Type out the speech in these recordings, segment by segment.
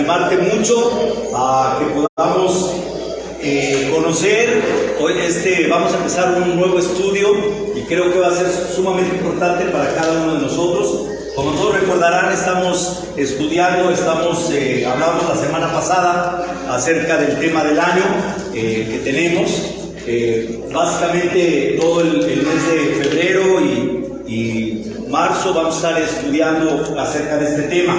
animarte mucho a que podamos conocer. Hoy vamos a empezar un nuevo estudio y creo que va a ser sumamente importante para cada uno de nosotros. Como todos recordarán, estamos estudiando, hablamos la semana pasada acerca del tema del año que tenemos. Básicamente todo el mes de febrero y marzo vamos a estar estudiando acerca de este tema.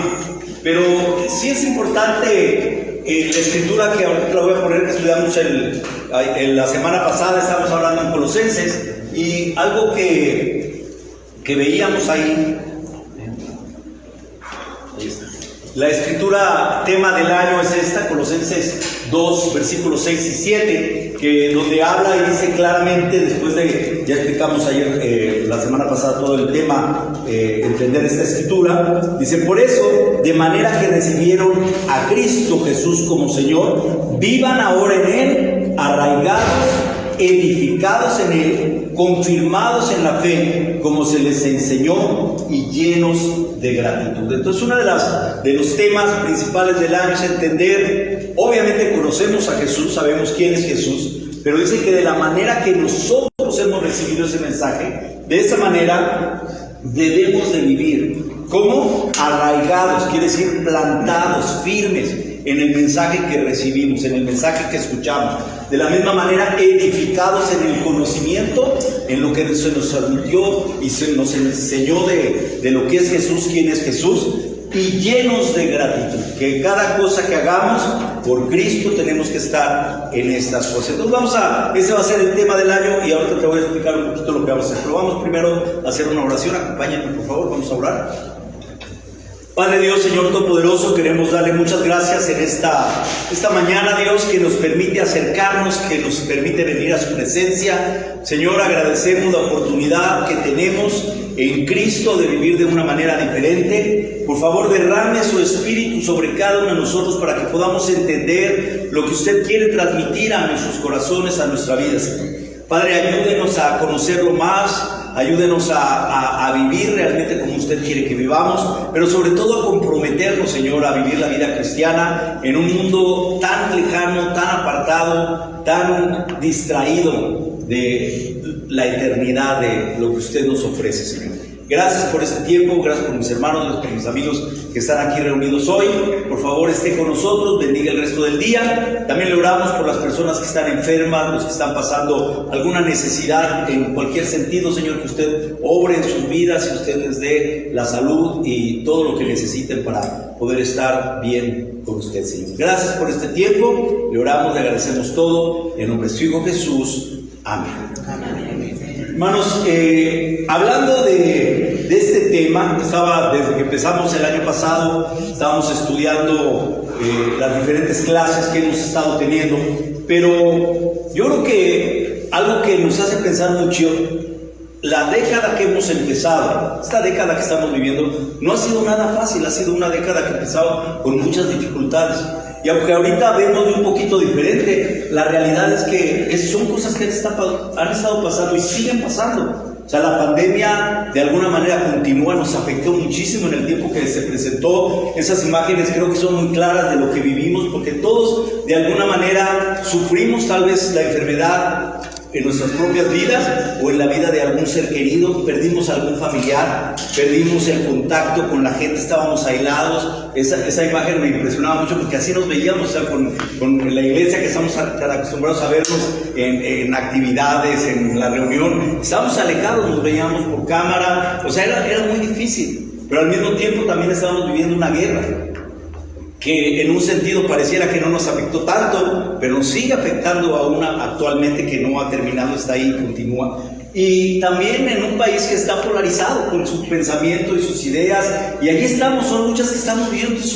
Pero sí es importante la escritura que ahorita la voy a poner, que estudiamos la semana pasada, estábamos hablando en Colosenses, y algo que veíamos ahí. La escritura tema del año es esta, Colosenses 2, versículos 6 y 7, donde habla y dice claramente, después de, ya explicamos ayer, la semana pasada, todo el tema, entender esta escritura, dice: por eso, de manera que recibieron a Cristo Jesús como Señor, vivan ahora en Él, arraigados, edificados en Él, confirmados en la fe, como se les enseñó, y llenos de gratitud. Entonces, uno de los temas principales del año es entender, obviamente conocemos a Jesús, sabemos quién es Jesús, pero dice que de la manera que nosotros hemos recibido ese mensaje, de esa manera debemos de vivir. ¿Cómo? Arraigados, quiere decir plantados, firmes en el mensaje que recibimos, en el mensaje que escuchamos. De la misma manera, edificados en el conocimiento, en lo que se nos admitió y se nos enseñó de lo que es Jesús, quién es Jesús, y llenos de gratitud. Que cada cosa que hagamos por Cristo tenemos que estar en estas cosas. Entonces ese va a ser el tema del año, y ahorita te voy a explicar un poquito lo que vamos a hacer. Pero vamos primero a hacer una oración. Acompáñame, por favor, vamos a orar. Padre Dios, Señor Todopoderoso, queremos darle muchas gracias en esta mañana, Dios, que nos permite acercarnos, que nos permite venir a su presencia. Señor, agradecemos la oportunidad que tenemos en Cristo de vivir de una manera diferente. Por favor, derrame su Espíritu sobre cada uno de nosotros para que podamos entender lo que usted quiere transmitir a nuestros corazones, a nuestra vida, Señor. Padre, ayúdenos a conocerlo más. Ayúdenos a vivir realmente como usted quiere que vivamos, pero sobre todo a comprometernos, Señor, a vivir la vida cristiana en un mundo tan lejano, tan apartado, tan distraído de la eternidad, de lo que usted nos ofrece, Señor. Gracias por este tiempo, gracias por mis hermanos, por mis amigos que están aquí reunidos hoy. Por favor, esté con nosotros, bendiga el resto del día. También le oramos por las personas que están enfermas, los que están pasando alguna necesidad en cualquier sentido, Señor, que usted obre en sus vidas y usted les dé la salud y todo lo que necesiten para poder estar bien con usted, Señor. Gracias por este tiempo, le oramos, le agradecemos todo, en nombre de su Hijo Jesús. Amén. Hermanos, hablando de este tema, desde que empezamos el año pasado, estábamos estudiando las diferentes clases que hemos estado teniendo, pero yo creo que algo que nos hace pensar mucho, la década que hemos empezado, esta década que estamos viviendo, no ha sido nada fácil, ha sido una década que ha empezado con muchas dificultades. Y aunque ahorita vemos de un poquito diferente, la realidad es que son cosas que han estado pasando y siguen pasando. O sea, la pandemia de alguna manera continúa, nos afectó muchísimo en el tiempo que se presentó. Esas imágenes creo que son muy claras de lo que vivimos, porque todos de alguna manera sufrimos tal vez la enfermedad en nuestras propias vidas o en la vida de algún ser querido, perdimos a algún familiar, perdimos el contacto con la gente, estábamos aislados. Esa imagen me impresionaba mucho porque así nos veíamos, o sea, con la iglesia, que estamos tan acostumbrados a vernos en actividades, en la reunión, estábamos alejados, nos veíamos por cámara, o sea, era muy difícil, pero al mismo tiempo también estábamos viviendo una guerra que en un sentido pareciera que no nos afectó tanto, pero nos sigue afectando aún actualmente, que no ha terminado, está ahí, continúa. Y también en un país que está polarizado con su pensamiento y sus ideas, y ahí estamos, son luchas que estamos viviendo. Es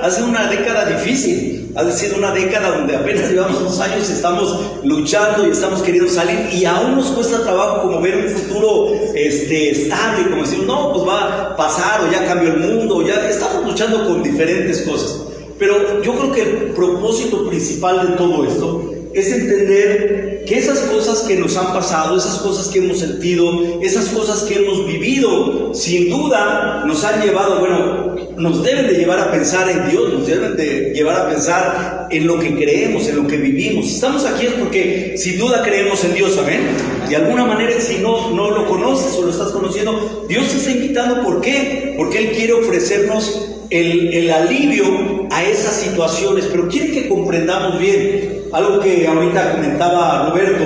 ha sido una década difícil, ha sido una década donde apenas llevamos 2 años, estamos luchando y estamos queriendo salir, y aún nos cuesta trabajo como ver un futuro estable, como decir, no, pues va a pasar, o ya cambió el mundo, o ya estamos luchando con diferentes cosas. Pero yo creo que el propósito principal de todo esto es entender que esas cosas que nos han pasado, esas cosas que hemos sentido, esas cosas que hemos vivido, sin duda nos han llevado, bueno, nos deben de llevar a pensar en Dios, nos deben de llevar a pensar en lo que creemos, en lo que vivimos. Si estamos aquí es porque sin duda creemos en Dios, amén. De alguna manera, si no lo conoces o lo estás conociendo, Dios te está invitando. ¿Por qué? Porque Él quiere ofrecernos el alivio a esas situaciones, pero quiere que comprendamos bien algo que ahorita comentaba Roberto.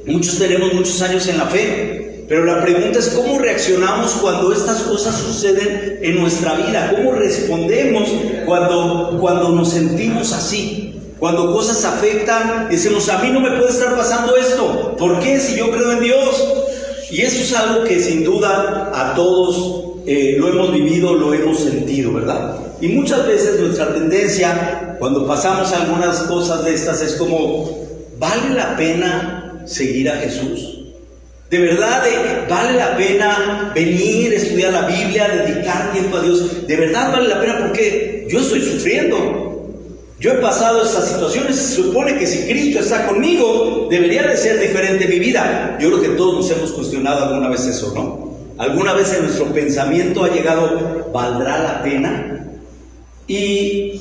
Muchos tenemos muchos años en la fe, pero la pregunta es cómo reaccionamos cuando estas cosas suceden en nuestra vida, cómo respondemos cuando nos sentimos así. Cuando cosas afectan, decimos, a mí no me puede estar pasando esto. ¿Por qué? Si yo creo en Dios. Y eso es algo que sin duda a todos lo hemos vivido, lo hemos sentido, ¿verdad? Y muchas veces nuestra tendencia, cuando pasamos algunas cosas de estas, es como, ¿vale la pena seguir a Jesús? ¿De verdad vale la pena venir, estudiar la Biblia, dedicar tiempo a Dios? ¿De verdad vale la pena? Porque yo estoy sufriendo. Yo he pasado estas situaciones. Se supone que si Cristo está conmigo, debería de ser diferente mi vida. Yo creo que todos nos hemos cuestionado alguna vez eso, ¿no? Alguna vez en nuestro pensamiento ha llegado, ¿valdrá la pena? Y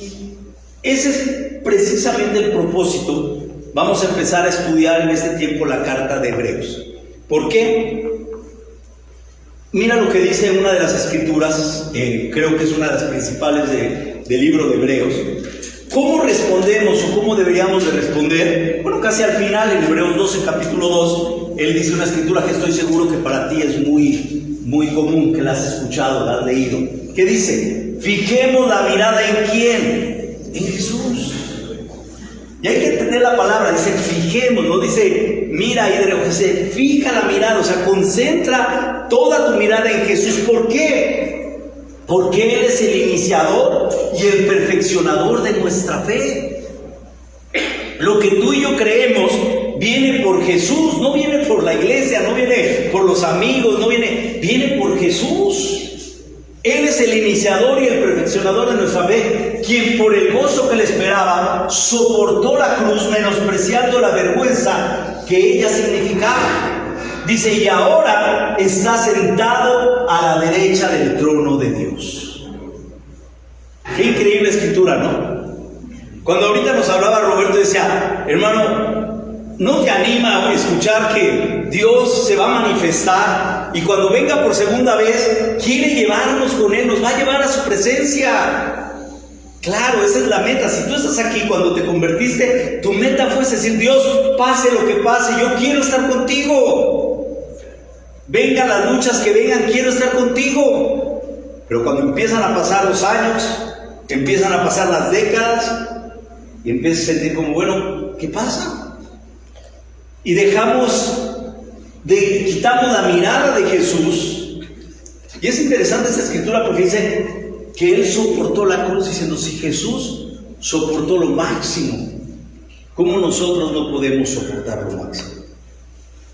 ese es precisamente el propósito. Vamos a empezar a estudiar en este tiempo la carta de Hebreos. ¿Por qué? Mira lo que dice una de las escrituras, creo que es una de las principales del libro de Hebreos. ¿Cómo respondemos o cómo deberíamos de responder? Bueno, casi al final, en Hebreos 12, capítulo 2, él dice una escritura que estoy seguro que para ti es muy común, que la has escuchado, la has leído. ¿Qué dice? Fijemos la mirada ¿en quién? En Jesús. Y hay que entender la palabra, dice fijemos, no dice mira ahí de lejos, dice fija la mirada, o sea, concentra toda tu mirada en Jesús. ¿Por qué? Porque Él es el iniciador y el perfeccionador de nuestra fe. Lo que tú y yo creemos viene por Jesús, no viene por la iglesia, no viene por los amigos, viene por Jesús. Él es el iniciador y el perfeccionador de nuestra fe, quien por el gozo que le esperaba soportó la cruz, menospreciando la vergüenza que ella significaba. Dice, y ahora está sentado a la derecha del trono de Dios. Qué increíble escritura, ¿no? Cuando ahorita nos hablaba Roberto, decía, hermano, ¿no te anima a escuchar que Dios se va a manifestar y cuando venga por segunda vez quiere llevarnos con Él, nos va a llevar a su presencia? Claro, esa es la meta. Si tú estás aquí cuando te convertiste, tu meta fue decir, Dios, pase lo que pase, yo quiero estar contigo. Vengan las luchas que vengan, quiero estar contigo. Pero cuando empiezan a pasar los años, empiezan a pasar las décadas y empiezas a sentir como, bueno, ¿qué pasa? Y quitamos la mirada de Jesús. Y es interesante esta escritura porque dice que Él soportó la cruz, diciendo, si Jesús soportó lo máximo, ¿cómo nosotros no podemos soportar lo máximo?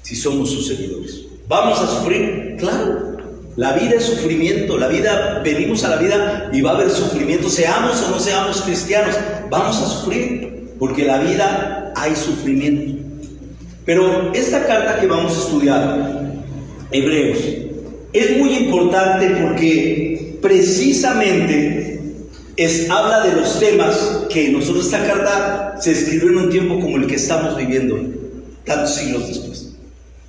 Si somos sus seguidores. ¿Vamos a sufrir? Claro. La vida es sufrimiento. Venimos a la vida y va a haber sufrimiento. Seamos o no seamos cristianos, vamos a sufrir. Porque en la vida hay sufrimiento. Pero esta carta que vamos a estudiar, Hebreos, es muy importante porque precisamente habla de los temas que nosotros, esta carta se escribió en un tiempo como el que estamos viviendo, tantos siglos después.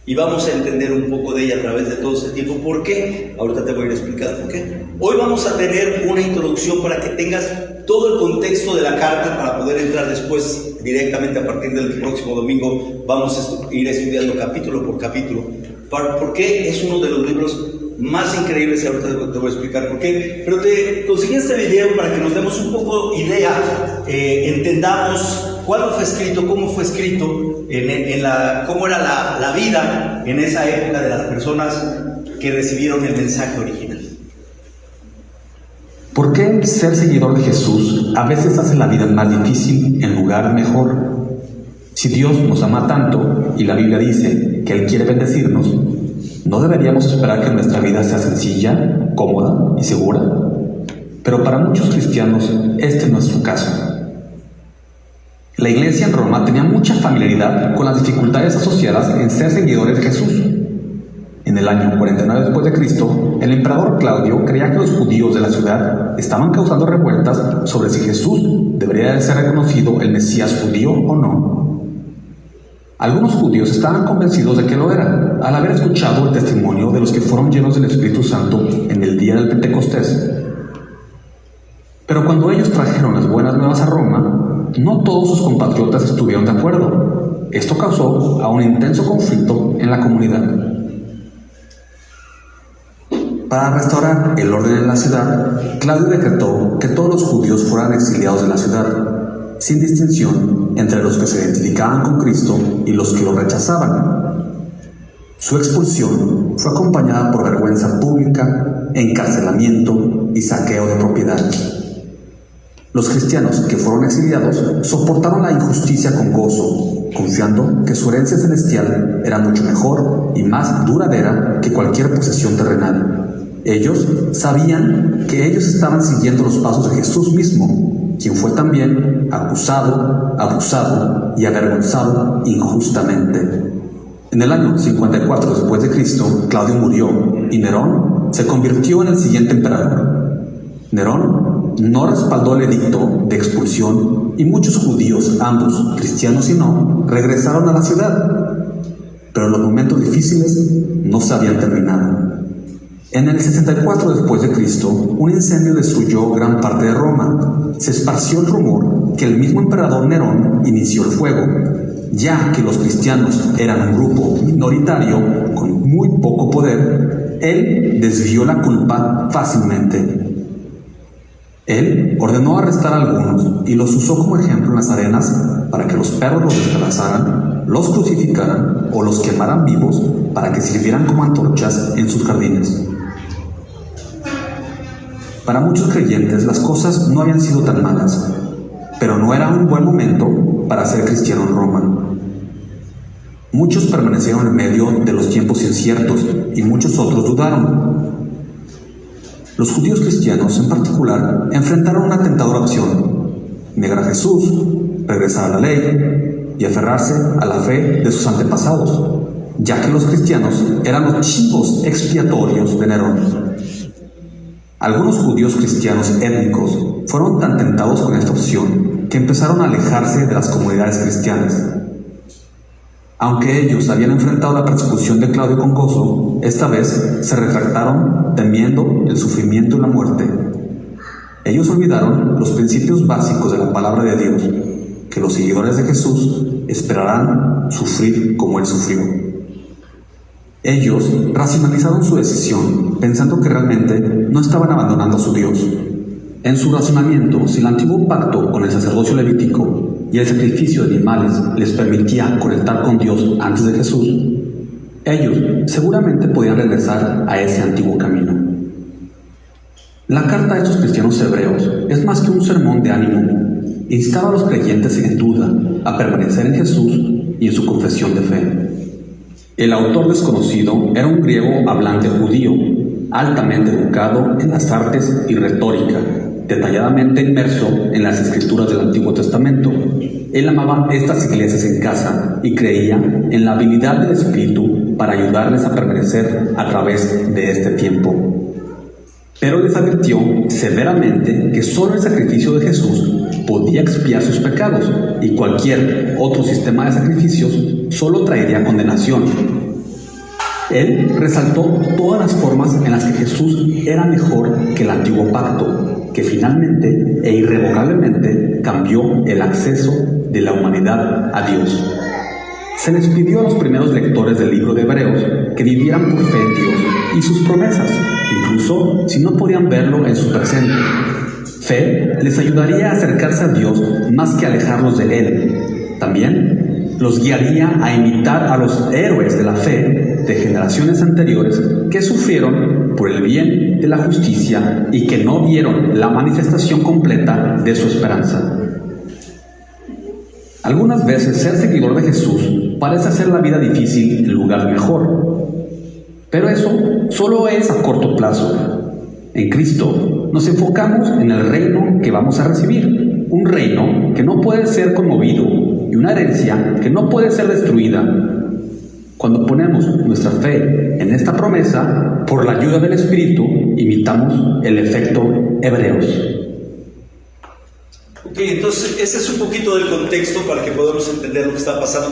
Y vamos a entender un poco de ella a través de todo este tiempo. ¿Por qué? Ahorita te voy a ir a explicar por qué. Hoy vamos a tener una introducción para que tengas todo el contexto de la carta para poder entrar después directamente a partir del próximo domingo. Vamos a ir estudiando capítulo por capítulo. ¿Por qué? Es uno de los libros más increíbles y ahorita te voy a explicar por qué. Pero te conseguí este video para que nos demos un poco idea, entendamos cuándo fue escrito, cómo fue escrito, cómo era la vida en esa época de las personas que recibieron el mensaje original. ¿Por qué ser seguidor de Jesús a veces hace la vida más difícil en lugar de mejor? Si Dios nos ama tanto y la Biblia dice que Él quiere bendecirnos, ¿no deberíamos esperar que nuestra vida sea sencilla, cómoda y segura? Pero para muchos cristianos este no es su caso. La iglesia en Roma tenía mucha familiaridad con las dificultades asociadas en ser seguidores de Jesús. En el año 49 después de Cristo, el emperador Claudio creía que los judíos de la ciudad estaban causando revueltas sobre si Jesús debería de ser reconocido el Mesías judío o no. Algunos judíos estaban convencidos de que lo era, al haber escuchado el testimonio de los que fueron llenos del Espíritu Santo en el día del Pentecostés. Pero cuando ellos trajeron las buenas nuevas a Roma, no todos sus compatriotas estuvieron de acuerdo. Esto causó a un intenso conflicto en la comunidad. Para restaurar el orden en la ciudad, Claudio decretó que todos los judíos fueran exiliados de la ciudad, sin distinción entre los que se identificaban con Cristo y los que lo rechazaban. Su expulsión fue acompañada por vergüenza pública, encarcelamiento y saqueo de propiedades. Los cristianos que fueron exiliados soportaron la injusticia con gozo, confiando que su herencia celestial era mucho mejor y más duradera que cualquier posesión terrenal. Ellos sabían que ellos estaban siguiendo los pasos de Jesús mismo, quien fue también acusado, abusado y avergonzado injustamente. En el año 54 después de Cristo, Claudio murió y Nerón se convirtió en el siguiente emperador. Nerón no respaldó el edicto de expulsión y muchos judíos, ambos cristianos y no, regresaron a la ciudad. Pero los momentos difíciles no se habían terminado. En el 64 después de Cristo, un incendio destruyó gran parte de Roma. Se esparció el rumor que el mismo emperador Nerón inició el fuego, ya que los cristianos eran un grupo minoritario con muy poco poder. Él desvió la culpa fácilmente. Él ordenó arrestar a algunos y los usó como ejemplo en las arenas para que los perros los despedazaran, los crucificaran o los quemaran vivos para que sirvieran como antorchas en sus jardines. Para muchos creyentes las cosas no habían sido tan malas, pero no era un buen momento para ser cristiano en Roma. Muchos permanecieron en medio de los tiempos inciertos y muchos otros dudaron. Los judíos cristianos en particular enfrentaron una tentadora opción: negar a Jesús, regresar a la ley y aferrarse a la fe de sus antepasados, ya que los cristianos eran los chivos expiatorios de Nerón. Algunos judíos cristianos étnicos fueron tan tentados con esta opción que empezaron a alejarse de las comunidades cristianas. Aunque ellos habían enfrentado la persecución de Claudio con gozo, esta vez se retractaron temiendo el sufrimiento y la muerte. Ellos olvidaron los principios básicos de la palabra de Dios, que los seguidores de Jesús esperarán sufrir como Él sufrió. Ellos racionalizaron su decisión, pensando que realmente no estaban abandonando a su Dios. En su razonamiento, si el antiguo pacto con el sacerdocio levítico y el sacrificio de animales les permitía conectar con Dios antes de Jesús, ellos seguramente podían regresar a ese antiguo camino. La carta a estos cristianos hebreos es más que un sermón de ánimo. Instaba a los creyentes en duda a permanecer en Jesús y en su confesión de fe. El autor desconocido era un griego hablante judío, altamente educado en las artes y retórica, detalladamente inmerso en las escrituras del Antiguo Testamento. Él amaba estas iglesias en casa y creía en la habilidad del Espíritu para ayudarles a permanecer a través de este tiempo. Pero les advirtió severamente que solo el sacrificio de Jesús podía expiar sus pecados y cualquier otro sistema de sacrificios solo traería condenación. Él resaltó todas las formas en las que Jesús era mejor que el antiguo pacto, que finalmente e irrevocablemente cambió el acceso de la humanidad a Dios. Se les pidió a los primeros lectores del libro de Hebreos que vivieran por fe en Dios y sus promesas, incluso si no podían verlo en su presente. Fe les ayudaría a acercarse a Dios más que alejarlos de Él. También los guiaría a imitar a los héroes de la fe de generaciones anteriores que sufrieron por el bien de la justicia y que no vieron la manifestación completa de su esperanza. Algunas veces ser seguidor de Jesús parece hacer la vida difícil en lugar mejor, pero eso solo es a corto plazo. En Cristo nos enfocamos en el reino que vamos a recibir, un reino que no puede ser conmovido y una herencia que no puede ser destruida. Cuando ponemos nuestra fe en esta promesa, por la ayuda del Espíritu, imitamos el efecto Hebreos. Ok, entonces ese es un poquito del contexto para que podamos entender lo que está pasando.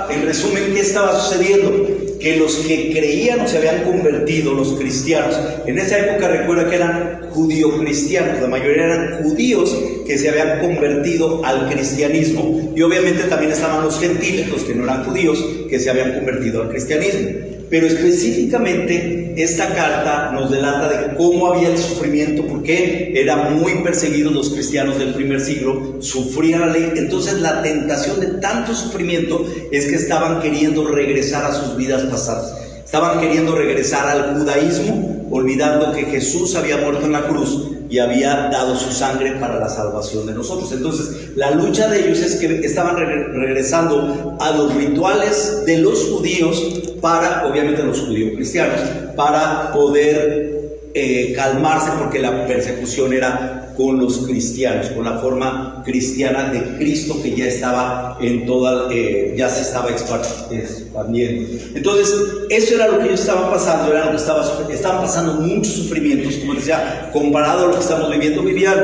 En resumen, ¿qué estaba sucediendo? Que los que creían o se habían convertido, los cristianos, en esa época recuerda que eran judío-cristianos, la mayoría eran judíos que se habían convertido al cristianismo, y obviamente también estaban los gentiles, los que no eran judíos, que se habían convertido al cristianismo. Pero específicamente esta carta nos delata de cómo había el sufrimiento, porque eran muy perseguidos los cristianos del primer siglo, sufrían la ley. Entonces la tentación de tanto sufrimiento es que estaban queriendo regresar a sus vidas pasadas, estaban queriendo regresar al judaísmo, olvidando que Jesús había muerto en la cruz y había dado su sangre para la salvación de nosotros. Entonces la lucha de ellos es que estaban regresando a los rituales de los judíos, para, obviamente los judíos cristianos, para poder calmarse, porque la persecución era con los cristianos, con la forma cristiana de Cristo que ya estaba en toda, ya se estaba expandiendo. Entonces, eso era lo que ellos estaban pasando, era lo que estaban pasando muchos sufrimientos, como decía, comparado a lo que estamos viviendo. Vivían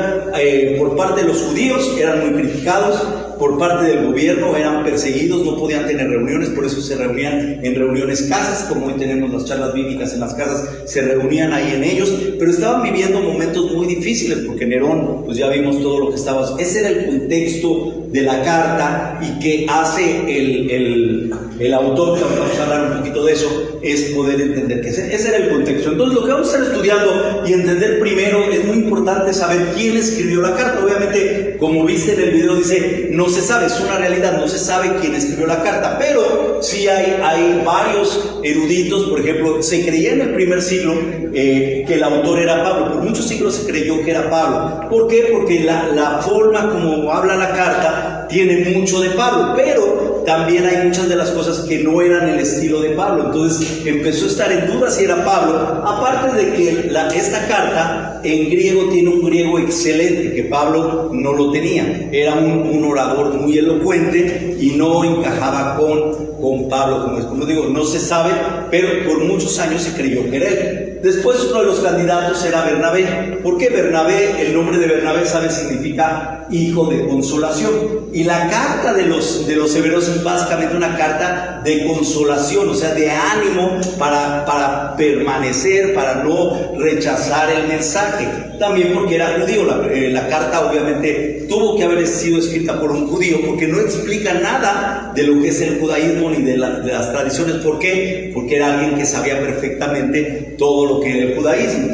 por parte de los judíos, eran muy criticados, por parte del gobierno eran perseguidos, no podían tener reuniones, por eso se reunían en reuniones casas, como hoy tenemos las charlas bíblicas en las casas, se reunían ahí en ellos, pero estaban viviendo momentos muy difíciles, porque Nerón, pues ya vimos todo lo que estaba. Ese era el contexto de la carta, y que hace el autor, que vamos a hablar un poquito de eso, es poder entender que ese era el contexto. Entonces lo que vamos a estar estudiando y entender primero, es muy importante saber quién escribió la carta. Obviamente, como viste en el video, dice, no se sabe, es una realidad, no se sabe quién escribió la carta, pero sí hay varios eruditos. Por ejemplo, se creía en el primer siglo que el autor era Pablo. Por muchos siglos se creyó que era Pablo. ¿Por qué? Porque la forma como habla la carta tiene mucho de Pablo, pero también hay muchas de las cosas que no eran el estilo de Pablo. Entonces empezó a estar en duda si era Pablo, aparte de que esta carta en griego tiene un griego excelente, que Pablo no lo tenía. Era un orador muy elocuente y no encajaba con Pablo. Como digo, no se sabe, pero por muchos años se creyó que era él. Después uno de los candidatos era Bernabé. ¿Por qué Bernabé? El nombre de Bernabé, ¿sabe? Significa hijo de consolación. Y la carta de los hebreos es básicamente una carta de consolación, o sea, de ánimo para permanecer, para no rechazar el mensaje. También porque era judío. La carta obviamente tuvo que haber sido escrita por un judío, porque no explica nada de lo que es el judaísmo ni de las tradiciones. ¿Por qué? Porque era alguien que sabía perfectamente todo lo que era el judaísmo.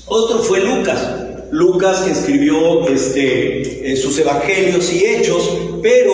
Otro fue Lucas, que escribió sus evangelios y hechos, pero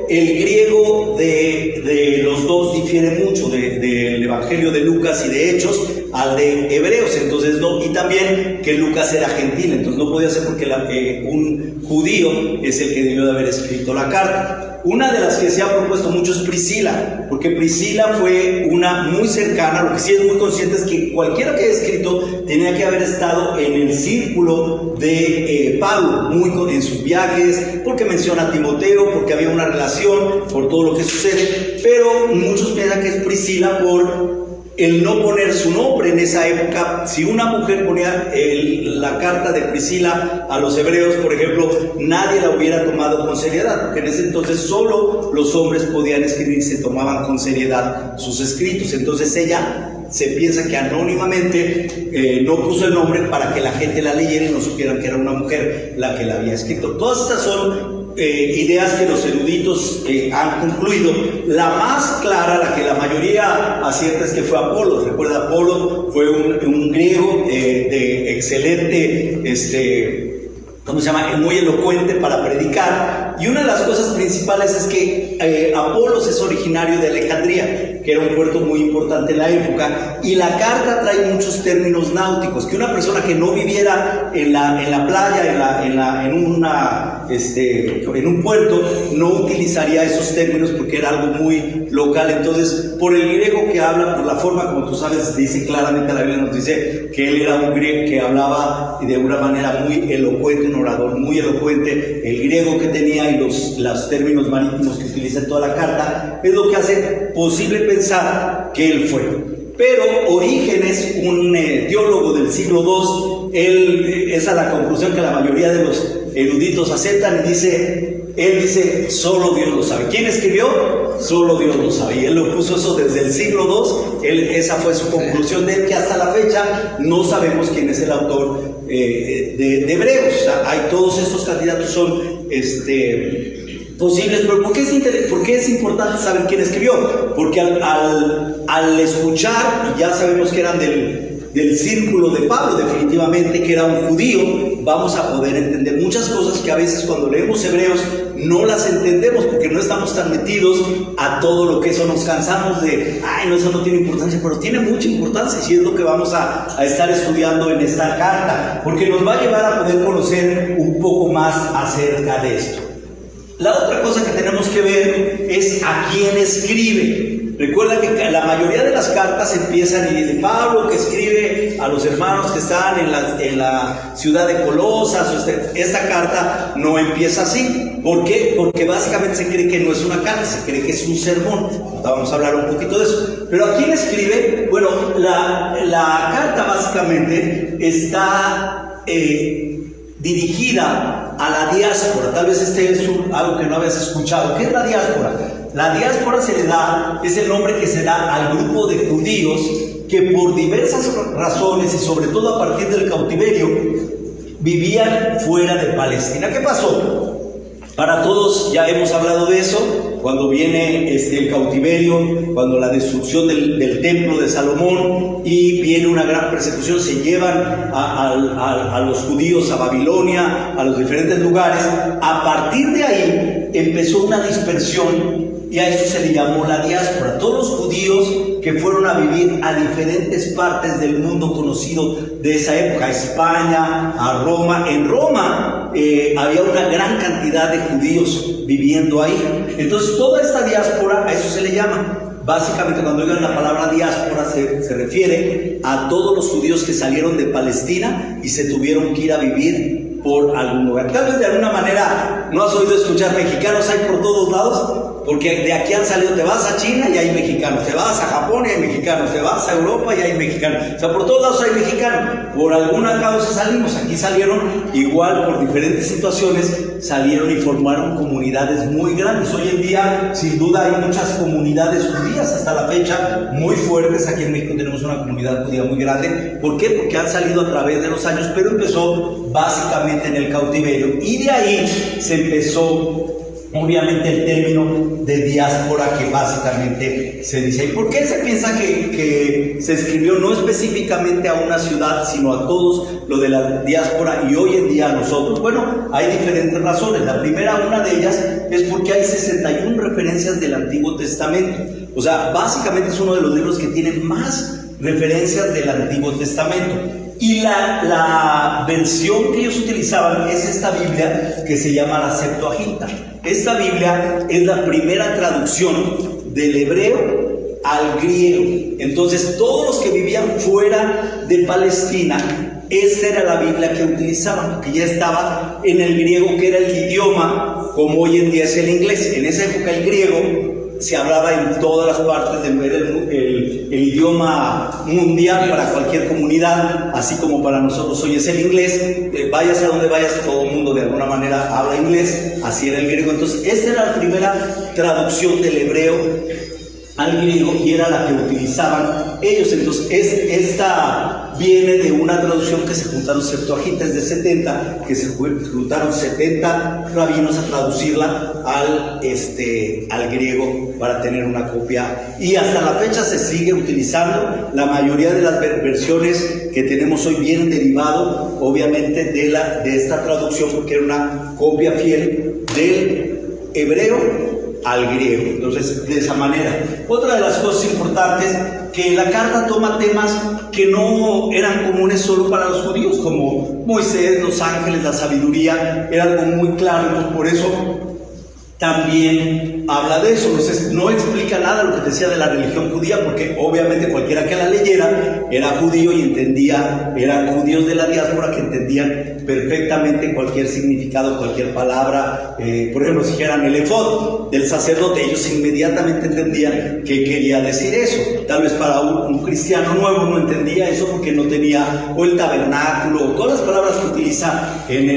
el griego de los dos difiere mucho, del evangelio de Lucas y de Hechos al de Hebreos. Entonces no, y también que Lucas era gentil, entonces no podía ser, porque un judío es el que debió de haber escrito la carta. Una de las que se ha propuesto mucho es Priscila, porque Priscila fue una muy cercana. Lo que sí es muy consciente es que cualquiera que haya escrito tenía que haber estado en el círculo de Pablo, en sus viajes, porque menciona a Timoteo, porque había una relación, por todo lo que sucede. Pero muchos piensan que es Priscila por el no poner su nombre en esa época. Si una mujer ponía la carta de Priscila a los hebreos, por ejemplo, nadie la hubiera tomado con seriedad, porque en ese entonces solo los hombres podían escribir, se tomaban con seriedad sus escritos. Entonces ella se piensa que anónimamente no puso el nombre para que la gente la leyera y no supieran que era una mujer la que la había escrito. Todas estas son ideas que los eruditos han concluido. La más clara, la que la mayoría acierta, es que fue Apolo. Recuerda, Apolo fue un griego de excelente, muy elocuente para predicar. Y una de las cosas principales es que Apolos es originario de Alejandría, que era un puerto muy importante en la época, y la carta trae muchos términos náuticos que una persona que no viviera en la playa, en un puerto, no utilizaría esos términos, porque era algo muy local. Entonces, por el griego que habla, por la forma como tú sabes, dice claramente, la Biblia nos dice que él era un griego que hablaba de una manera muy elocuente, un orador muy elocuente. El griego que tenía y los términos marítimos que utiliza en toda la carta es lo que hace posible pensar que él fue. Pero Orígenes, un teólogo del siglo II, esa es la conclusión que la mayoría de los eruditos aceptan, y él dice, solo Dios lo sabe. ¿Quién escribió? Solo Dios lo sabe. Y él lo puso eso desde el siglo II. Esa fue su conclusión de él, que hasta la fecha no sabemos quién es el autor de Hebreos. O sea, hay todos estos candidatos son posibles, pero ¿por qué es importante saber quién escribió? Porque al escuchar, y ya sabemos que eran del círculo de Pablo, definitivamente que era un judío, vamos a poder entender muchas cosas que a veces cuando leemos Hebreos no las entendemos porque no estamos tan metidos a todo lo que eso, nos cansamos de, ay, no, eso no tiene importancia, pero tiene mucha importancia, y es lo que vamos a estar estudiando en esta carta, porque nos va a llevar a poder conocer un poco más acerca de esto. La otra cosa que tenemos que ver es a quién escribe. Recuerda que la mayoría de las cartas empiezan y de Pablo, que escribe a los hermanos que están en la ciudad de Colosas. Esta carta no empieza así. ¿Por qué? Porque básicamente se cree que no es una carta, se cree que es un sermón. Vamos a hablar un poquito de eso. Pero ¿a quién escribe? Bueno, la carta básicamente está dirigida a la diáspora. Tal vez este es algo que no habías escuchado. ¿Qué es la diáspora? La diáspora es el nombre que se da al grupo de judíos que por diversas razones y sobre todo a partir del cautiverio vivían fuera de Palestina. ¿Qué pasó? Para todos ya hemos hablado de eso, cuando viene el cautiverio, cuando la destrucción del templo de Salomón y viene una gran persecución, se llevan a los judíos a Babilonia, a los diferentes lugares. A partir de ahí empezó una dispersión y a eso se le llamó la diáspora. Todos los judíos que fueron a vivir a diferentes partes del mundo conocido de esa época, a España, a Roma. En Roma había una gran cantidad de judíos viviendo ahí. Entonces toda esta diáspora, a eso se le llama. Básicamente cuando oigan la palabra diáspora se refiere a todos los judíos que salieron de Palestina y se tuvieron que ir a vivir por algún lugar. Tal vez de alguna manera no has oído escuchar mexicanos, hay por todos lados. Porque de aquí han salido, te vas a China y hay mexicanos, te vas a Japón y hay mexicanos, te vas a Europa y hay mexicanos. O sea, por todos lados hay mexicanos. Por alguna causa salimos, aquí salieron igual por diferentes situaciones, salieron y formaron comunidades muy grandes. Hoy en día, sin duda, hay muchas comunidades judías hasta la fecha, muy fuertes. Aquí en México tenemos una comunidad judía muy grande. ¿Por qué? Porque han salido a través de los años, pero empezó básicamente en el cautiverio. Y de ahí se empezó obviamente el término de diáspora, que básicamente se dice. ¿Y por qué se piensa que se escribió no específicamente a una ciudad, sino a todos lo de la diáspora y hoy en día a nosotros? Bueno, hay diferentes razones. La primera, una de ellas, es porque hay 61 referencias del Antiguo Testamento. O sea, básicamente es uno de los libros que tiene más referencias del Antiguo Testamento. Y la versión que ellos utilizaban es esta Biblia que se llama la Septuaginta. Esta Biblia es la primera traducción del hebreo al griego. Entonces todos los que vivían fuera de Palestina, esta era la Biblia que utilizaban, que ya estaba en el griego, que era el idioma como hoy en día es el inglés. En esa época el griego se hablaba en todas las partes, era el idioma mundial para cualquier comunidad, así como para nosotros hoy es el inglés. Vayas a donde vayas, todo el mundo de alguna manera habla inglés, así era el griego. Entonces esta era la primera traducción del hebreo al griego y era la que utilizaban ellos. Entonces esta viene de una traducción que se juntaron Septuagintas de 70, que se juntaron 70 rabinos a traducirla al griego para tener una copia, y hasta la fecha se sigue utilizando. La mayoría de las versiones que tenemos hoy vienen derivado obviamente de esta traducción, porque era una copia fiel del hebreo al griego. Entonces, de esa manera. Otra de las cosas importantes, que la carta toma temas que no eran comunes solo para los judíos, como Moisés, los ángeles, la sabiduría, era algo muy claro. Entonces, por eso también habla de eso. No explica nada lo que decía de la religión judía, porque obviamente cualquiera que la leyera era judío y entendía, eran judíos de la diáspora que entendían perfectamente cualquier significado, cualquier palabra. Por ejemplo, si dijeran el efod del sacerdote, ellos inmediatamente entendían qué quería decir eso. Tal vez para un cristiano nuevo no entendía eso porque no tenía, o el tabernáculo, o todas las palabras que utiliza en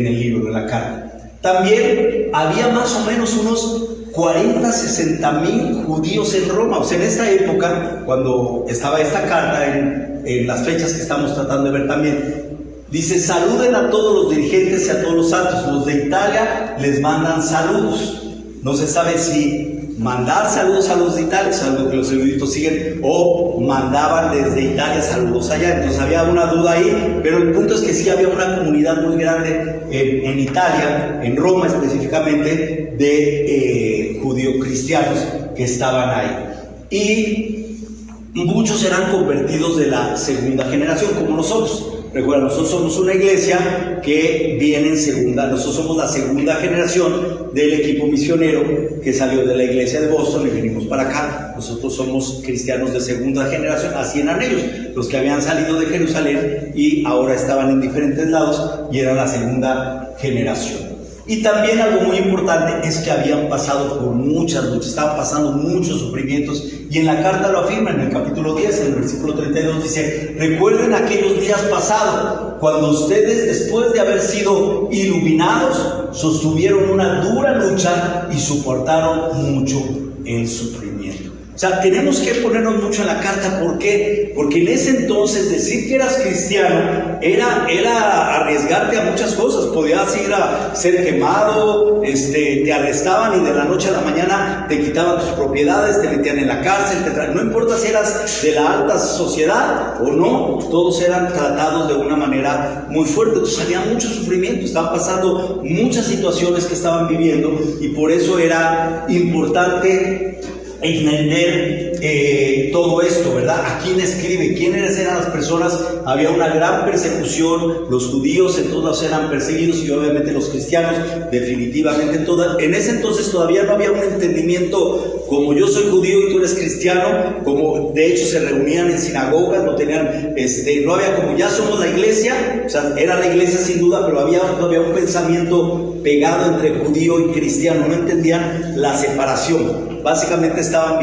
el libro de la carta. También había más o menos unos 40-60 mil judíos en Roma. O sea, en esta época, cuando estaba esta carta, en las fechas que estamos tratando de ver también, dice: saluden a todos los dirigentes y a todos los santos. Los de Italia les mandan saludos. No se sabe si mandar saludos a los de Italia, salvo que los eruditos siguen, o mandaban desde Italia saludos allá. Entonces había una duda ahí, pero el punto es que sí había una comunidad muy grande en Italia, en Roma específicamente, de judío-cristianos que estaban ahí. Y muchos eran convertidos de la segunda generación, como nosotros. Recuerda, nosotros somos una iglesia que viene en segunda, nosotros somos la segunda generación del equipo misionero que salió de la iglesia de Boston y venimos para acá. Nosotros somos cristianos de segunda generación, así eran ellos, los que habían salido de Jerusalén y ahora estaban en diferentes lados y eran la segunda generación. Y también algo muy importante es que habían pasado por muchas luchas, estaban pasando muchos sufrimientos, y en la carta lo afirma en el capítulo 10, en el versículo 32, dice: recuerden aquellos días pasados, cuando ustedes, después de haber sido iluminados, sostuvieron una dura lucha y soportaron mucho el sufrimiento. O sea, tenemos que ponernos mucho en la carta. ¿Por qué? Porque en ese entonces decir que eras cristiano era arriesgarte a muchas cosas. Podías ir a ser quemado, te arrestaban y de la noche a la mañana te quitaban tus propiedades, te metían en la cárcel, no importa si eras de la alta sociedad o no, todos eran tratados de una manera muy fuerte. Entonces había mucho sufrimiento, estaban pasando muchas situaciones que estaban viviendo, y por eso era importante entender todo esto, ¿verdad? ¿A quién escribe? ¿Quiénes eran las personas? Había una gran persecución, los judíos en todas eran perseguidos, y obviamente los cristianos definitivamente en todas. En ese entonces todavía no había un entendimiento como yo soy judío y tú eres cristiano, como de hecho se reunían en sinagogas, no tenían, no había como ya somos la iglesia. O sea, era la iglesia sin duda, pero había todavía un pensamiento pegado entre judío y cristiano, no entendían la separación. Básicamente estaba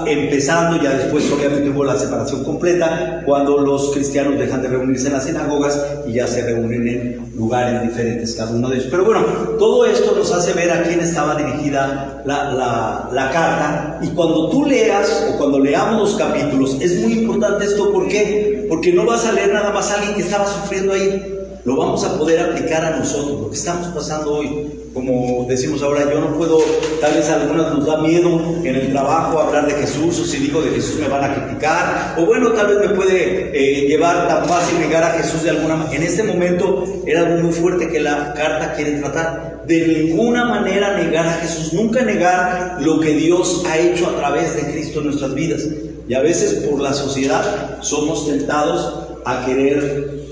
empezando, ya después obviamente hubo la separación completa, cuando los cristianos dejan de reunirse en las sinagogas y ya se reúnen en lugares diferentes cada uno de ellos. Pero bueno, todo esto nos hace ver a quién estaba dirigida la carta, y cuando tú leas o cuando leamos los capítulos es muy importante esto. ¿Por qué? Porque no vas a leer nada más a alguien que estaba sufriendo ahí, lo vamos a poder aplicar a nosotros, lo que estamos pasando hoy. Como decimos ahora, yo no puedo, tal vez a algunos nos da miedo en el trabajo hablar de Jesús, o si digo de Jesús me van a criticar, o bueno, tal vez me puede llevar tan fácil negar a Jesús de alguna manera. En este momento era algo muy fuerte que la carta quiere tratar. De ninguna manera negar a Jesús, nunca negar lo que Dios ha hecho a través de Cristo en nuestras vidas. Y a veces por la sociedad somos tentados a querer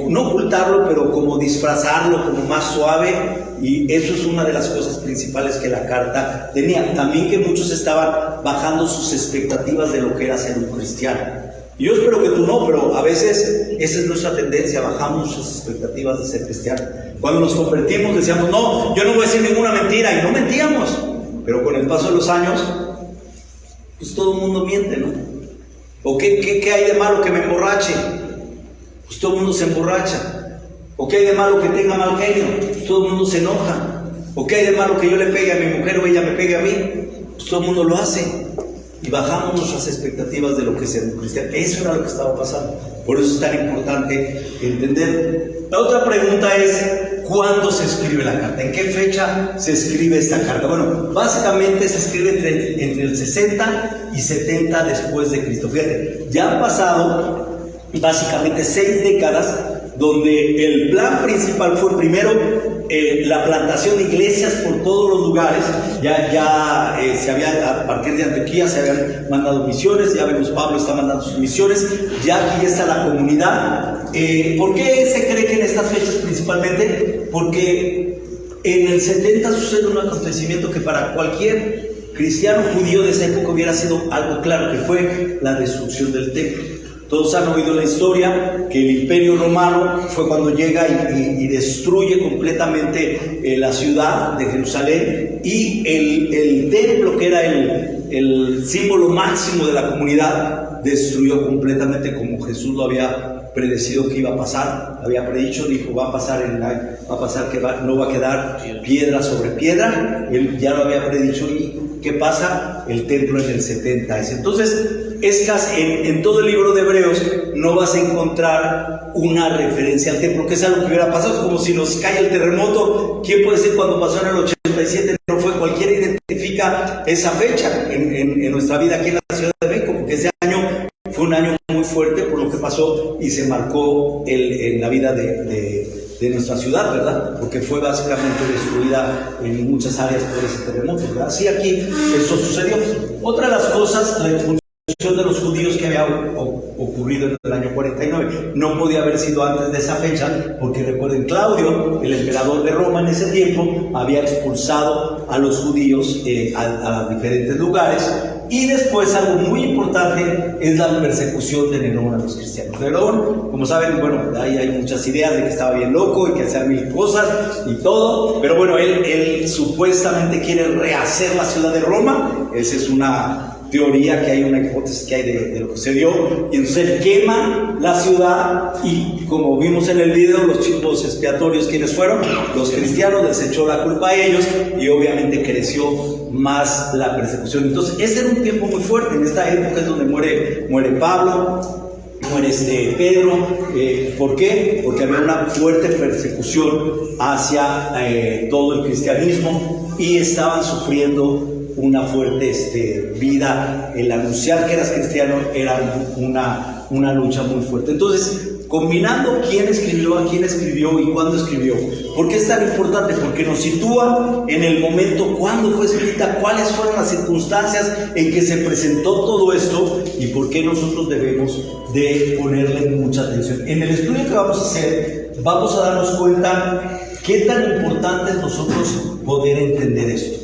no ocultarlo, pero como disfrazarlo, como más suave, y eso es una de las cosas principales que la carta tenía. También que muchos estaban bajando sus expectativas de lo que era ser un cristiano. Y yo espero que tú no, pero a veces esa es nuestra tendencia, bajamos nuestras expectativas de ser cristiano. Cuando nos convertimos decíamos: no, yo no voy a decir ninguna mentira, y no mentíamos, pero con el paso de los años, pues todo el mundo miente, ¿no? ¿O qué hay de malo que me emborrache? Pues todo el mundo se emborracha. ¿O qué hay de malo que tenga mal genio? Pues todo el mundo se enoja. ¿O qué hay de malo que yo le pegue a mi mujer o ella me pegue a mí? Pues todo el mundo lo hace. Y bajamos nuestras expectativas de lo que es ser un cristiano. Eso era lo que estaba pasando. Por eso es tan importante entender. La otra pregunta es: ¿cuándo se escribe la carta? ¿En qué fecha se escribe esta carta? Bueno, básicamente se escribe entre el 60 y 70 después de Cristo. Fíjate, ya han pasado básicamente 6 décadas donde el plan principal fue primero la plantación de iglesias por todos los lugares. Se había, a partir de Antioquía se habían mandado misiones, ya vemos Pablo está mandando sus misiones, ya aquí está la comunidad. ¿Por qué se cree que en estas fechas principalmente? Porque En el 70 sucede un acontecimiento que para cualquier cristiano judío de esa época hubiera sido algo claro, que fue la destrucción del templo. Todos han oído la historia que el Imperio Romano fue cuando llega y destruye completamente la ciudad de Jerusalén, y el templo, que era el símbolo máximo de la comunidad, destruyó completamente, como Jesús lo había predecido que iba a pasar. Había predicho, dijo, va a pasar que no va a quedar piedra sobre piedra. Él ya lo había predicho. ¿Y qué pasa? El templo en el 70. Entonces, es casi en todo el libro de Hebreos no vas a encontrar una referencia al templo, que es algo que hubiera pasado. Es como si nos cae el terremoto. ¿Quién puede decir cuando pasó en el 87? No fue. Cualquiera identifica esa fecha en nuestra vida aquí en la Ciudad de México, porque ese año fue un año muy fuerte por lo que pasó y se marcó en la vida de nuestra ciudad, ¿verdad? Porque fue básicamente destruida en muchas áreas por ese terremoto, ¿verdad? Sí, aquí eso sucedió. Otra de las cosas, la expulsión de los judíos que había ocurrido en el año 49, no podía haber sido antes de esa fecha, porque recuerden, Claudio, el emperador de Roma en ese tiempo, había expulsado a los judíos a diferentes lugares. Y después, algo muy importante es la persecución de Nerón a los cristianos. Nerón, como saben, bueno, ahí hay muchas ideas de que estaba bien loco y que hacía mil cosas y todo, pero bueno, él supuestamente quiere rehacer la ciudad de Roma. Esa es una teoría que hay, una hipótesis que hay de lo que se dio, y entonces él quema la ciudad, y como vimos en el video, los chivos expiatorios, ¿quiénes fueron? Los cristianos. Les echó la culpa a ellos, y obviamente creció más la persecución. Entonces ese era un tiempo muy fuerte. En esta época es donde muere Pablo, muere Pedro. ¿Por qué? Porque había una fuerte persecución hacia todo el cristianismo, y estaban sufriendo una fuerte vida. El anunciar que eras cristiano era una lucha muy fuerte. Entonces, combinando quién escribió, a quién escribió y cuándo escribió. ¿Por qué es tan importante? Porque nos sitúa en el momento cuándo fue escrita, cuáles fueron las circunstancias en que se presentó todo esto, y por qué nosotros debemos de ponerle mucha atención. En el estudio que vamos a hacer, vamos a darnos cuenta qué tan importante es nosotros poder entender esto.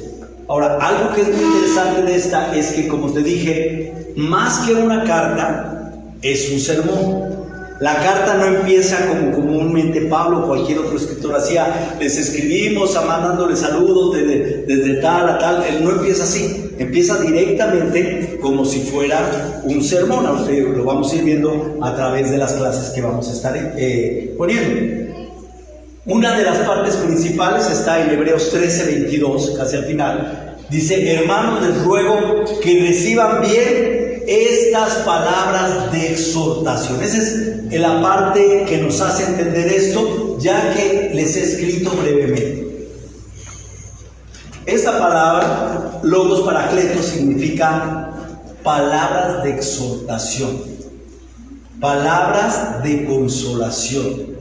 Ahora, algo que es muy interesante de esta es que, como te dije, más que una carta, es un sermón. La carta no empieza como comúnmente Pablo o cualquier otro escritor hacía, les escribimos mandándoles saludos desde tal a tal. Él no empieza así, empieza directamente como si fuera un sermón. Ahora lo vamos a ir viendo a través de las clases que vamos a estar poniendo. Una de las partes principales está en Hebreos 13:22, casi al final. Dice: hermanos, les ruego que reciban bien estas palabras de exhortación. Esa es la parte que nos hace entender esto, ya que les he escrito brevemente. Esta palabra, logos paracletos, significa palabras de exhortación, palabras de consolación.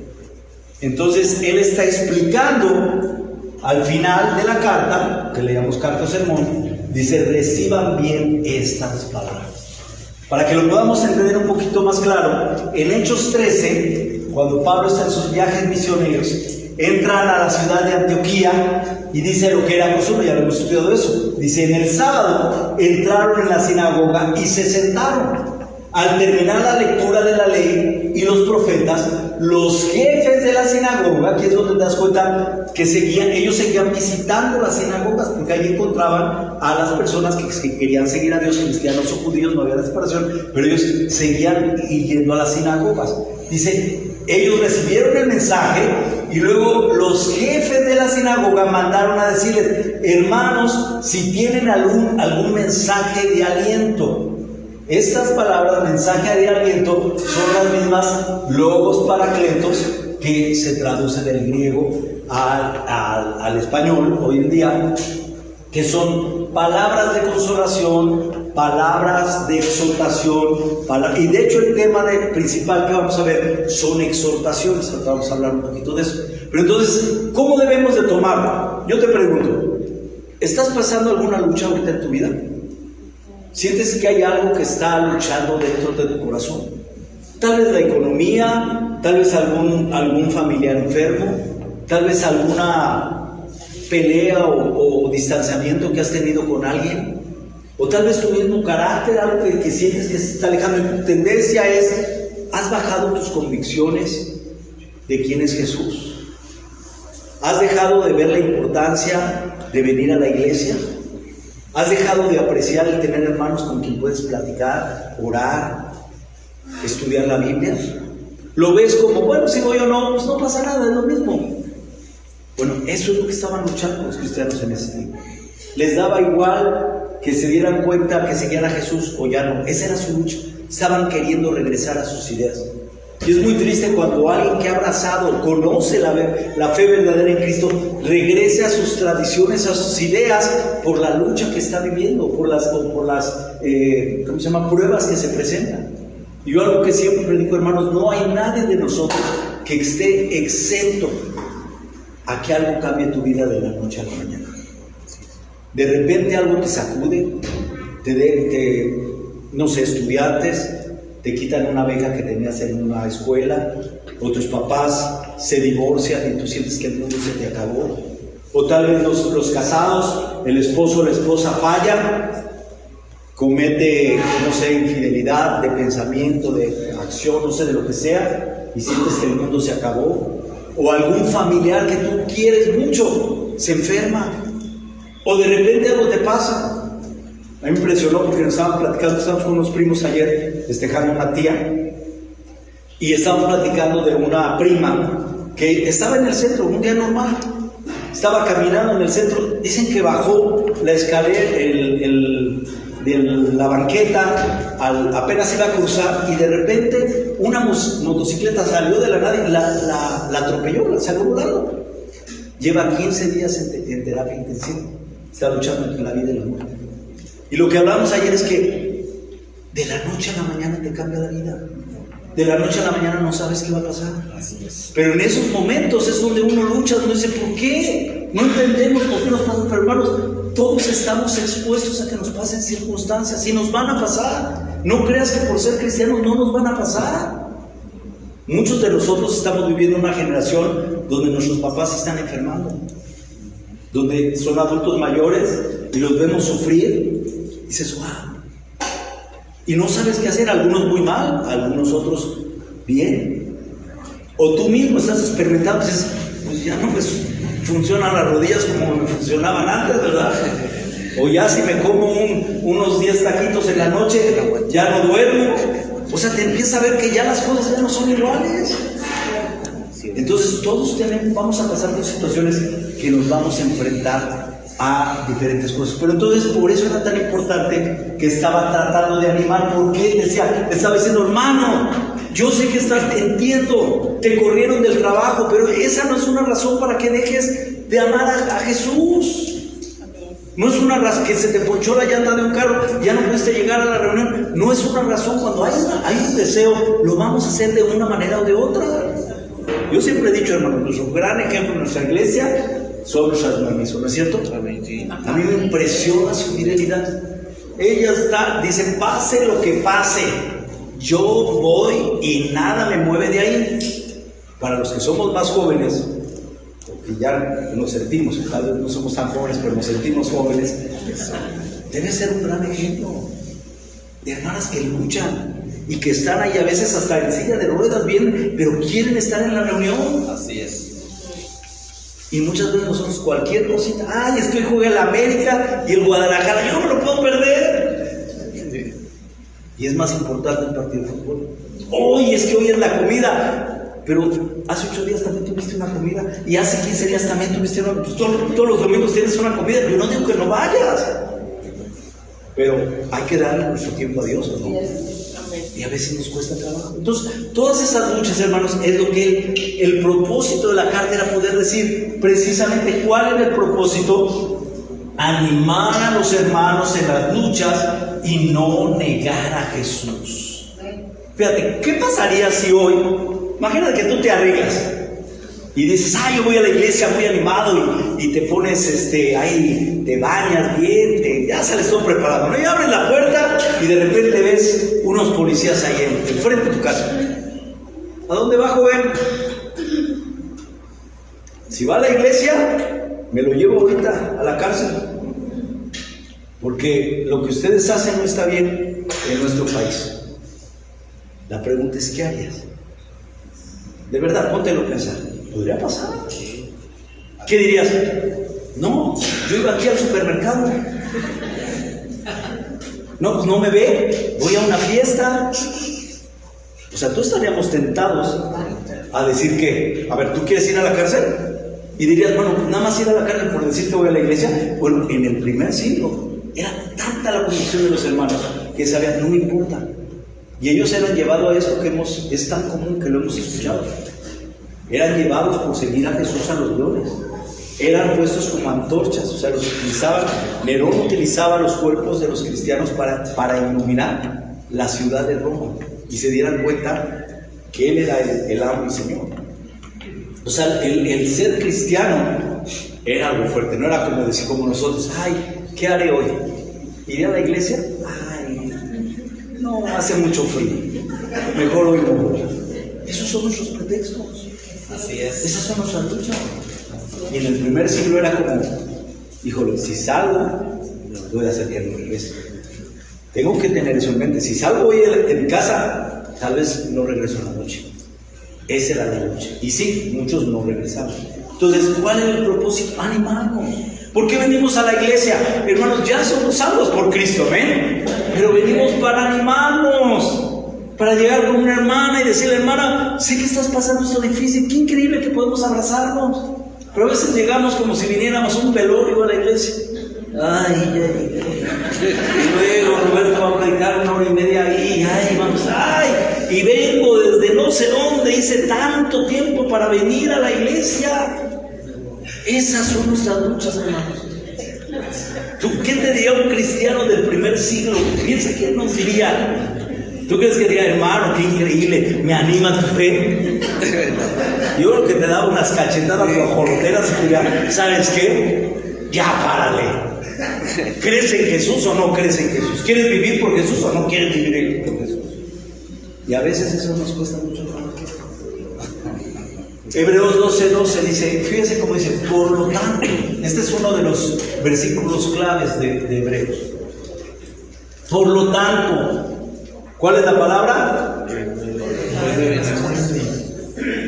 Entonces, él está explicando al final de la carta, que le llamamos carta o sermón, dice: reciban bien estas palabras. Para que lo podamos entender un poquito más claro, en Hechos 13, cuando Pablo está en sus viajes misioneros, entran a la ciudad de Antioquía, y dice lo que era costumbre, ya lo hemos estudiado eso. Dice: en el sábado entraron en la sinagoga y se sentaron. Al terminar la lectura de la ley y los profetas, los jefes de la sinagoga, aquí es donde te das cuenta que ellos seguían visitando las sinagogas, porque allí encontraban a las personas que querían seguir a Dios, cristianos o judíos, no había separación, pero ellos seguían yendo a las sinagogas. Dice: ellos recibieron el mensaje, y luego los jefes de la sinagoga mandaron a decirles: hermanos, si tienen algún mensaje de aliento. Estas palabras, mensaje de aliento, son las mismas logos paracletos que se traduce del griego al español hoy en día, que son palabras de consolación, palabras de exhortación, y de hecho el tema principal que vamos a ver son exhortaciones. Ahora vamos a hablar un poquito de eso. Pero entonces, ¿cómo debemos de tomarlo? Yo te pregunto, ¿estás pasando alguna lucha ahorita en tu vida? ¿Sientes que hay algo que está luchando dentro de tu corazón? Tal vez la economía, tal vez algún familiar enfermo, tal vez alguna pelea o distanciamiento que has tenido con alguien, o tal vez tu mismo carácter, algo que sientes que se está alejando. Tu tendencia es, ¿has bajado tus convicciones de quién es Jesús? ¿Has dejado de ver la importancia de venir a la iglesia? ¿Has dejado de apreciar el tener hermanos con quien puedes platicar, orar, estudiar la Biblia? ¿Lo ves como, bueno, si voy o no, pues no pasa nada, es lo mismo? Bueno, eso es lo que estaban luchando los cristianos en ese tiempo. Les daba igual que se dieran cuenta que seguían a Jesús o ya no. Esa era su lucha. Estaban queriendo regresar a sus ideas. Y es muy triste cuando alguien que ha abrazado, conoce la fe verdadera en Cristo, regrese a sus tradiciones, a sus ideas, por la lucha que está viviendo, por las pruebas que se presentan. Y yo algo que siempre predico, hermanos, no hay nadie de nosotros que esté exento a que algo cambie tu vida de la noche a la mañana. De repente algo te sacude, no sé, estudiantes te quitan una beca que tenías en una escuela, o tus papás se divorcian y tú sientes que el mundo se te acabó, o tal vez los casados, el esposo o la esposa falla, comete, no sé, infidelidad de pensamiento, de acción, no sé, de lo que sea, y sientes que el mundo se acabó, o algún familiar que tú quieres mucho se enferma, o de repente algo te pasa. A mí me impresionó porque nos estaban platicando, estábamos con unos primos ayer festejando a una tía, y estábamos platicando de una prima que estaba en el centro, un día normal, estaba caminando en el centro, dicen que bajó la escalera, de la banqueta, apenas iba a cruzar, y de repente una motocicleta salió de la nada y la atropelló, la salió volando. Lleva 15 días en terapia intensiva, está luchando entre la vida y la muerte. Y lo que hablamos ayer es que de la noche a la mañana te cambia la vida. De la noche a la mañana no sabes qué va a pasar. Así es. Pero en esos momentos es donde uno lucha, donde dice, ¿por qué? No entendemos por qué nos pasan. Pero hermanos, todos estamos expuestos a que nos pasen circunstancias y nos van a pasar. No creas que por ser cristianos no nos van a pasar. Muchos de nosotros estamos viviendo una generación donde nuestros papás se están enfermando, donde son adultos mayores y los vemos sufrir. Y dices, wow. Y no sabes qué hacer, algunos muy mal, algunos otros bien. O tú mismo estás experimentando, dices, pues ya no me funcionan las rodillas como me funcionaban antes, ¿verdad? O ya si me como unos 10 taquitos en la noche, ya no duermo. O sea, te empieza a ver que ya las cosas ya no son iguales. Entonces todos vamos a pasar por situaciones que nos vamos a enfrentar a diferentes cosas. Pero entonces por eso era tan importante que estaba tratando de animar, porque estaba diciendo, hermano, yo sé que entiendo, te corrieron del trabajo, pero esa no es una razón para que dejes de amar a Jesús. No es una razón que se te ponchó la llanta de un carro, ya no pudiste llegar a la reunión. No es una razón. Cuando hay un deseo, lo vamos a hacer de una manera o de otra. Yo siempre he dicho, hermano, nuestro gran ejemplo en nuestra iglesia son nuestras mamás, ¿no es cierto? A mí me impresiona su fidelidad. Ella dice, pase lo que pase, yo voy y nada me mueve de ahí. Para los que somos más jóvenes, porque ya nos sentimos, tal vez no somos tan jóvenes, pero nos sentimos jóvenes, debe ser un gran ejemplo de hermanas que luchan y que están ahí a veces hasta en silla de ruedas, bien, pero quieren estar en la reunión. Así es. Y muchas veces nosotros cualquier cosita, ay, es que hoy juega el América y el Guadalajara, yo no me lo puedo perder. Y es más importante el partido de fútbol. Hoy es que hoy es la comida, pero hace 8 días también tuviste una comida, y hace 15 días también tuviste una, pues todos los domingos tienes una comida. Yo no digo que no vayas, pero hay que darle nuestro tiempo a Dios, ¿no? Y a veces nos cuesta trabajo. Entonces, todas esas luchas, hermanos, es lo que el propósito de la carta era poder decir precisamente cuál era el propósito: animar a los hermanos en las luchas y no negar a Jesús. Fíjate, ¿qué pasaría si hoy, imagínate que tú te arreglas y dices, yo voy a la iglesia muy animado, y te pones, ahí, te bañas bien, ya sales todo preparado, ¿no? Y abres la puerta y de repente ves unos policías ahí enfrente de tu casa. ¿A dónde va, joven? Si va a la iglesia, me lo llevo ahorita a la cárcel, porque lo que ustedes hacen no está bien en nuestro país. La pregunta es, ¿qué harías? De verdad, póntelo a pensar. ¿Podría pasar? ¿Qué dirías? No, yo iba aquí al supermercado. No, pues no me ve, voy a una fiesta. O sea, todos estaríamos tentados a decir que, a ver, ¿tú quieres ir a la cárcel? Y dirías, bueno, nada más ir a la cárcel por decir que voy a la iglesia. Bueno, en el primer siglo era tanta la convicción de los hermanos que sabían, no me importa. Y ellos eran llevados a esto que es tan común que lo hemos escuchado. Eran llevados por seguir a Jesús a los leones. Eran puestos como antorchas, o sea, los utilizaban. Nerón utilizaba los cuerpos de los cristianos para iluminar la ciudad de Roma y se dieran cuenta que él era el amo y señor. O sea, el ser cristiano era algo fuerte, no era como decir como nosotros, ay, ¿qué haré hoy? ¿Iré a la iglesia? Ay, no, hace mucho frío, mejor hoy no voy. Esos son nuestros pretextos. Así es. Esas son nuestras luchas. Y en el primer siglo era como, híjole, si salgo, voy a hacer que no regrese. Tengo que tener eso en mente. Si salgo hoy de mi casa, tal vez no regreso en la noche. Esa era la lucha. Y sí, muchos no regresaban. Entonces, ¿cuál es el propósito? Animarnos. ¿Por qué venimos a la iglesia? Hermanos, ya somos salvos por Cristo, ¿ven? Pero venimos para animarnos. Para llegar con una hermana y decirle, hermana, sé que estás pasando esto difícil, qué increíble que podemos abrazarnos. Pero a veces llegamos como si viniéramos a un velorio a la iglesia. Ay. Y luego Roberto va a predicar 1 hora y media ahí, ay, vamos, ay. Y vengo desde no sé dónde, hice tanto tiempo para venir a la iglesia. Esas son nuestras luchas, hermanos. ¿Tú qué te diría un cristiano del primer siglo? Piensa quién nos diría. ¿Tú crees que diría, hermano, qué increíble, me anima tu fe? Yo creo que te daba unas cachetadas guajoloteras y diría, ¿sabes qué? Ya párale. ¿Crees en Jesús o no crees en Jesús? ¿Quieres vivir por Jesús o no quieres vivir por Jesús? Y a veces eso nos cuesta mucho trabajo. Hebreos 12:12 dice, fíjense cómo dice, por lo tanto, este es uno de los versículos claves de Hebreos. Por lo tanto, ¿cuál es la palabra?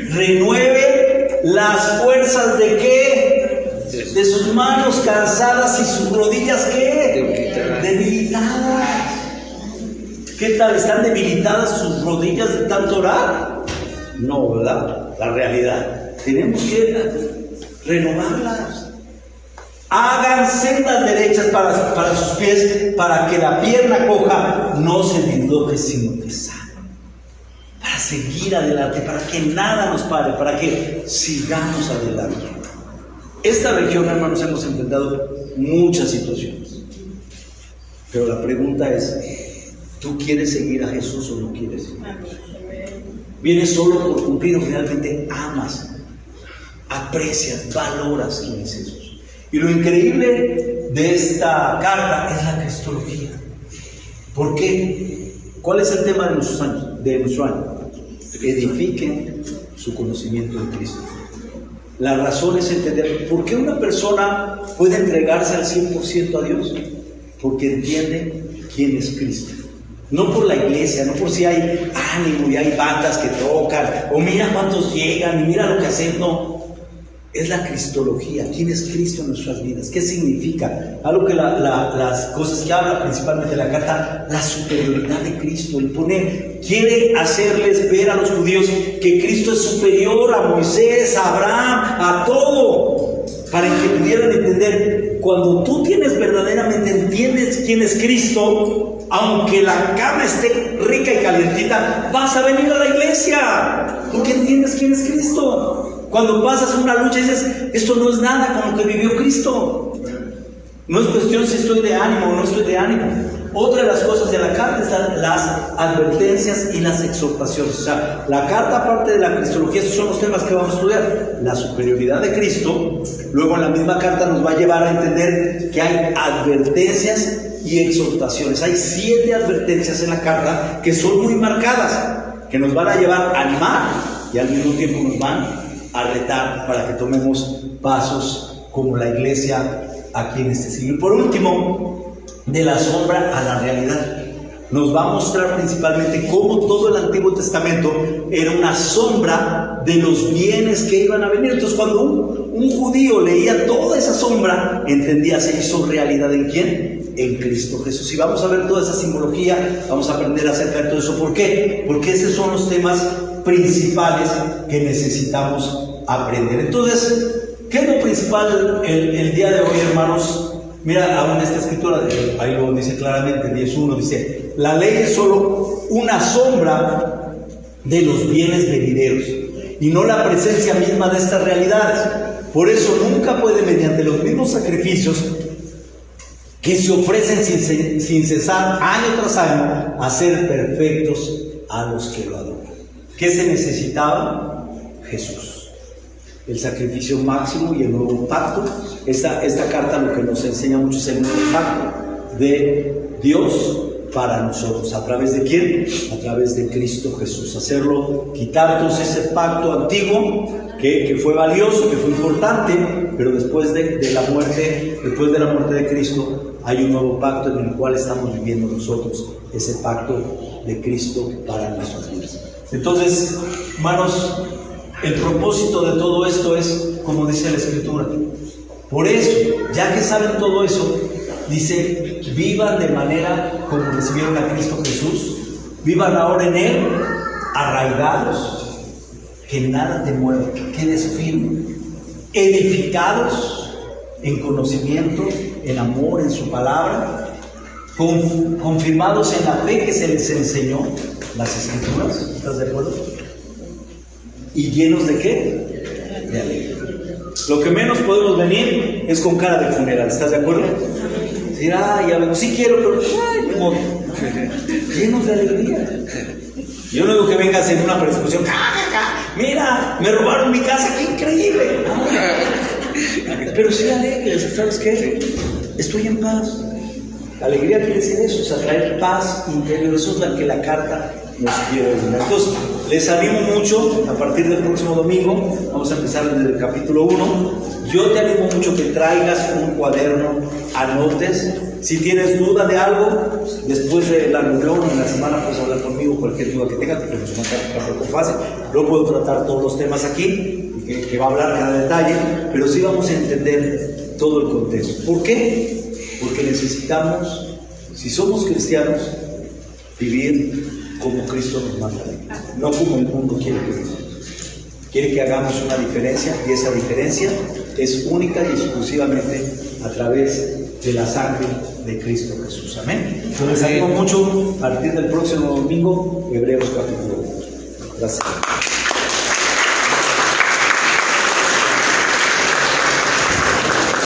Renueve las fuerzas de ¿qué? De sus manos cansadas y sus rodillas ¿qué? Debilitadas. ¿Qué tal? ¿Están debilitadas sus rodillas de tanto orar? No, ¿verdad? La realidad. Tenemos que renovarlas. Hagan sendas derechas para sus pies, para que la pierna coja no se disloque sino que sane. Para seguir adelante, para que nada nos pare, para que sigamos adelante. Esta región, hermanos, hemos enfrentado muchas situaciones. Pero la pregunta es, ¿tú quieres seguir a Jesús o no quieres seguir a Jesús? ¿Vienes solo por cumplir o realmente amas, aprecias, valoras quién es Jesús? Y lo increíble de esta carta es la cristología. ¿Por qué? ¿Cuál es el tema de nuestro año? Edifiquen su conocimiento de Cristo. La razón es entender por qué una persona puede entregarse al 100% a Dios. Porque entiende quién es Cristo. No por la iglesia, no por si hay ánimo y hay bandas que tocan, o mira cuántos llegan y mira lo que hacen, no. Es la cristología. ¿Quién es Cristo en nuestras vidas? ¿Qué significa? Algo que las cosas que habla principalmente la carta, la superioridad de Cristo. Quiere hacerles ver a los judíos que Cristo es superior a Moisés, a Abraham, a todo. Para que pudieran entender, cuando tú verdaderamente entiendes quién es Cristo, aunque la cama esté rica y calientita, vas a venir a la iglesia, porque entiendes quién es Cristo. Cuando pasas una lucha y dices, esto no es nada con lo que vivió Cristo. No es cuestión si estoy de ánimo o no estoy de ánimo. Otra de las cosas de la carta están las advertencias y las exhortaciones. O sea, la carta, aparte de la cristología, estos son los temas que vamos a estudiar. La superioridad de Cristo. Luego en la misma carta nos va a llevar a entender que hay advertencias y exhortaciones. Hay 7 advertencias en la carta que son muy marcadas, que nos van a llevar a animar y al mismo tiempo nos van a retar para que tomemos pasos como la iglesia aquí en este siglo. Y por último, de la sombra a la realidad. Nos va a mostrar principalmente cómo todo el Antiguo Testamento era una sombra de los bienes que iban a venir. Entonces, cuando un judío leía toda esa sombra, entendía, se hizo realidad ¿en quién? En Cristo Jesús. Y vamos a ver toda esa simbología, vamos a aprender acerca de todo eso. ¿Por qué? Porque esos son los temas principales que necesitamos aprender. Entonces, ¿qué es lo principal el día de hoy, hermanos? Mira, aún esta escritura, ahí lo dice claramente, 10.1, dice: la ley es solo una sombra de los bienes venideros y no la presencia misma de estas realidades. Por eso nunca puede, mediante los mismos sacrificios que se ofrecen sin cesar año tras año, hacer perfectos a los que lo adoran. ¿Qué se necesitaba? Jesús. El sacrificio máximo y el nuevo pacto. Esta carta lo que nos enseña mucho es el nuevo pacto de Dios para nosotros. ¿A través de quién? A través de Cristo Jesús. Hacerlo, quitar entonces ese pacto antiguo que fue valioso, que fue importante, pero después de la muerte de Cristo, hay un nuevo pacto en el cual estamos viviendo nosotros, ese pacto de Cristo para nuestras vidas. Entonces, hermanos, el propósito de todo esto es, como dice la Escritura. Por eso, ya que saben todo eso, dice: vivan de manera como recibieron a Cristo Jesús, vivan ahora en Él, arraigados, que nada te mueva, que quedes firme, edificados en conocimiento, en amor, en su palabra, confirmados en la fe que se les enseñó, las Escrituras. ¿Estás de acuerdo? ¿Y llenos de qué? De alegría. Lo que menos podemos venir es con cara de funeral. ¿Estás de acuerdo? Decir: ya vengo, sí quiero, pero como llenos de alegría. Yo no digo que vengas en una persecución: mira, me robaron mi casa, qué increíble. Pero sí alegres. ¿Sabes qué? Estoy en paz. La alegría quiere decir eso, es atraer paz interior. Eso es lo que la carta nos quiere decir. Entonces, les animo mucho, a partir del próximo domingo, vamos a empezar desde el capítulo 1. Yo te animo mucho que traigas un cuaderno, anotes. Si tienes duda de algo, después de la reunión o en la semana puedes hablar conmigo, cualquier duda que tengas, porque nos tampoco fácil. No puedo tratar todos los temas aquí, que va a hablar cada detalle, pero sí vamos a entender todo el contexto. ¿Por qué? Porque necesitamos, si somos cristianos, vivir como Cristo nos manda, no como el mundo quiere que vivamos. Quiere que hagamos una diferencia, y esa diferencia es única y exclusivamente a través de la sangre de Cristo Jesús. Amén. Entonces, les animo mucho a partir del próximo domingo, Hebreos capítulo 1. Gracias.